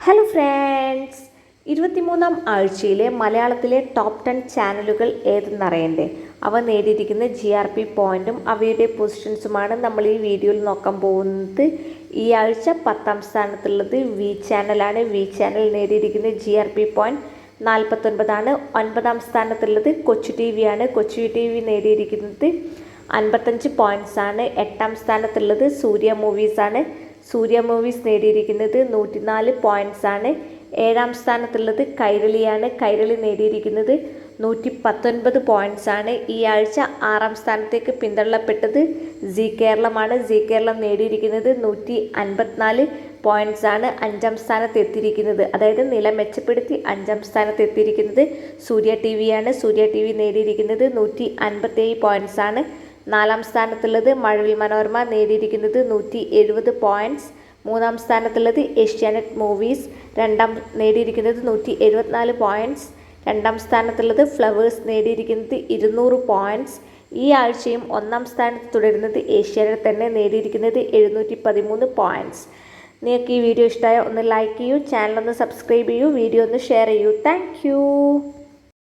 Hello friends, 23-ാം ആഴ്ചയിലെ മലയാളത്തിലെ top 10 ചാനലുകൾ ഏതെന്നറിയണ്ടേ? അവ നേടിയിരിക്കുന്ന GRP പോയിന്റും അവയുടെ പൊസിഷൻസുമാണ് നമ്മൾ ഈ വീഡിയോയിൽ നോക്കാൻ പോകുന്നത്. ഈ ആഴ്ച 10ാം സ്ഥാനത്തുള്ളത് വി ചാനലാണ്. വി ചാനൽ നേടിയിരിക്കുന്ന GRP പോയിന്റ് 49 ആണ്. 9ാം സ്ഥാനത്തുള്ളത് കൊച്ചു TV ആണ്. കൊച്ചു TV നേടിയിരിക്കുന്നത് 55 പോയിന്റ്സ് ആണ്. 8ാം സ്ഥാനത്തുള്ളത് സൂര്യ മൂവീസ് ആണ്. സൂര്യ മൂവീസ് നേടിയിരിക്കുന്നത് 104 പോയിന്റ്സ് ആണ്. 7ാം സ്ഥാനത്തുള്ളത് കൈരളിയാണ്. കൈരളി നേടിയിരിക്കുന്നത് 119 പോയിന്റ്സ് ആണ്. ഈ ആഴ്ച 6ാം സ്ഥാനത്തേക്ക് പിന്തള്ളപ്പെട്ടത് സി കേരളമാണ്. സി കേരളം നേടിയിരിക്കുന്നത് 154 പോയിന്റ്സ് ആണ്. 5ാം സ്ഥാനത്ത് എത്തിയിരിക്കുന്നത്, അതായത് നില മെച്ചപ്പെടുത്തി 5ാം സ്ഥാനത്ത് എത്തിയിരിക്കുന്നത് സൂര്യ TV ആണ്. സൂര്യ TV നേടിയിരിക്കുന്നത് 157 പോയിന്റ്സ് ആണ്. 4ാം സ്ഥാനത്തുള്ളത് മഴവിൽ മനോരമ നേടിയിരിക്കുന്നത് 170 പോയിന്റ്സ്. 3ാം സ്ഥാനത്തുള്ളത് ഏഷ്യാനെറ്റ് മൂവീസ് നേടിയിരിക്കുന്നത് 174 പോയിന്റ്സ്. 2ാം സ്ഥാനത്തുള്ളത് ഫ്ലവേഴ്സ് നേടിയിരിക്കുന്നത് 200 പോയിന്റ്സ്. ഈ ആഴ്ചയും 1ാം സ്ഥാനത്ത് തുടരുന്നത് ഏഷ്യാനെറ്റ് തന്നെ, നേടിയിരിക്കുന്നത് 713 പോയിന്റ്സ്. നിങ്ങൾക്ക് ഈ വീഡിയോ ഇഷ്ടമായ ഒന്ന് ലൈക്ക് ചെയ്യൂ, ചാനൽ ഒന്ന് സബ്സ്ക്രൈബ് ചെയ്യൂ, വീഡിയോ ഒന്ന് ഷെയർ ചെയ്യൂ. താങ്ക്